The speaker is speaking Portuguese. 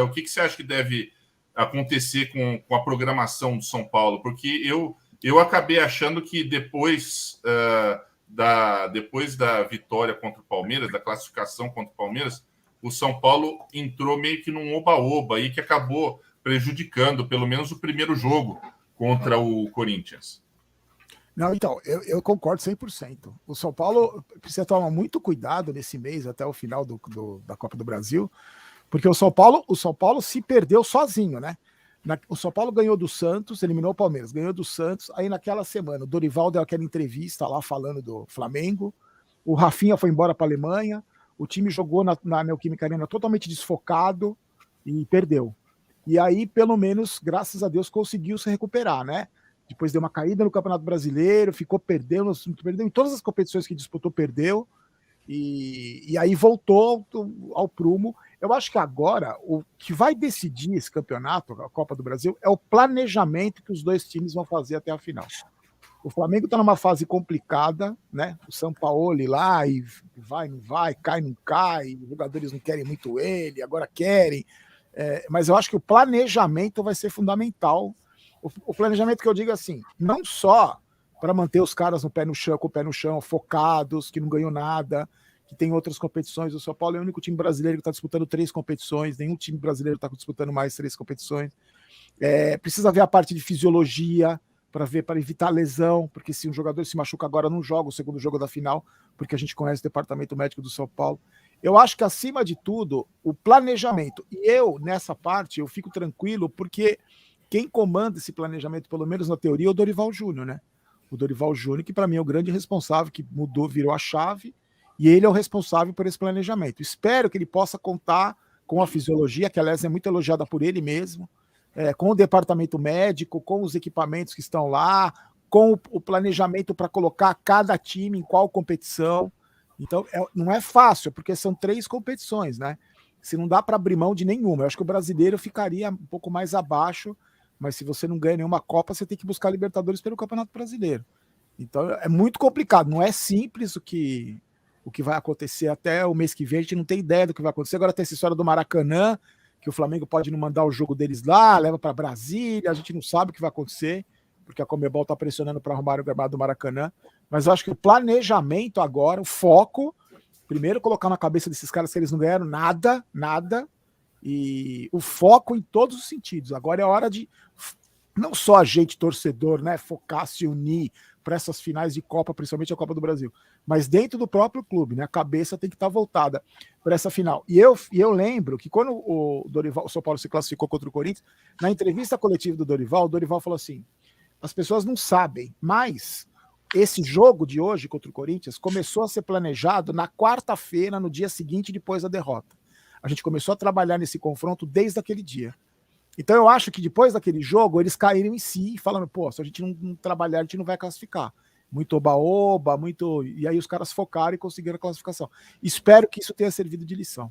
O que você acha que deve acontecer com a programação do São Paulo? Porque eu acabei achando que depois da vitória contra o Palmeiras, da classificação contra o Palmeiras, o São Paulo entrou meio que num oba-oba aí que acabou prejudicando pelo menos o primeiro jogo contra o Corinthians. Não, então, eu concordo 100%. O São Paulo precisa tomar muito cuidado nesse mês até o final da Copa do Brasil, porque o São Paulo se perdeu sozinho, né? O São Paulo ganhou do Santos, eliminou o Palmeiras, ganhou do Santos. Aí naquela semana, o Dorival deu aquela entrevista lá falando do Flamengo. O Rafinha foi embora para a Alemanha. O time jogou na Neoquímica Arena totalmente desfocado e perdeu. E aí, pelo menos, graças a Deus, conseguiu se recuperar, né? Depois deu uma caída no Campeonato Brasileiro, ficou perdeu em todas as competições que disputou, perdeu. E aí voltou ao prumo. Eu acho que agora o que vai decidir esse campeonato, a Copa do Brasil, é o planejamento que os dois times vão fazer até a final. O Flamengo está numa fase complicada, né? O São Paulo lá e vai, não vai, cai, não cai, os jogadores não querem muito ele, agora querem. Mas eu acho que o planejamento vai ser fundamental. O planejamento que eu digo assim, não só para manter os caras com o pé no chão, focados, que não ganhou nada, que tem outras competições. O São Paulo é o único time brasileiro que está disputando 3 competições, nenhum time brasileiro está disputando mais 3 competições. Precisa ver a parte de fisiologia, para evitar lesão, porque se um jogador se machuca agora, não joga o segundo jogo da final, porque a gente conhece o departamento médico do São Paulo. Eu acho que, acima de tudo, o planejamento. E eu, nessa parte, eu fico tranquilo, porque quem comanda esse planejamento, pelo menos na teoria, é o Dorival Júnior, né? O Dorival Júnior, que para mim é o grande responsável, que virou a chave, e ele é o responsável por esse planejamento. Espero que ele possa contar com a fisiologia, que aliás é muito elogiada por ele mesmo, com o departamento médico, com os equipamentos que estão lá, com o planejamento para colocar cada time em qual competição. Então, não é fácil, porque são 3 competições, né? Se não dá para abrir mão de nenhuma. Eu acho que o brasileiro ficaria um pouco mais abaixo, mas se você não ganha nenhuma Copa, você tem que buscar Libertadores pelo Campeonato Brasileiro. Então, é muito complicado. Não é simples o que vai acontecer até o mês que vem. A gente não tem ideia do que vai acontecer. Agora tem essa história do Maracanã, que o Flamengo pode não mandar o jogo deles lá, leva para Brasília, a gente não sabe o que vai acontecer, porque a Conmebol está pressionando para arrumar o gramado do Maracanã. Mas eu acho que o planejamento agora, o foco, primeiro colocar na cabeça desses caras que eles não ganharam nada, e o foco em todos os sentidos. Agora é hora de não só a gente, torcedor, né, focar, se unir para essas finais de Copa, principalmente a Copa do Brasil, mas dentro do próprio clube, né, a cabeça tem que estar voltada para essa final. E eu lembro que quando o São Paulo se classificou contra o Corinthians, na entrevista coletiva do Dorival, o Dorival falou assim: as pessoas não sabem, mas esse jogo de hoje contra o Corinthians começou a ser planejado na quarta-feira, no dia seguinte, depois da derrota. A gente começou a trabalhar nesse confronto desde aquele dia. Então eu acho que depois daquele jogo, eles caíram em si, falando, pô, se a gente não trabalhar, a gente não vai classificar. Muito oba-oba, muito... E aí os caras focaram e conseguiram a classificação. Espero que isso tenha servido de lição.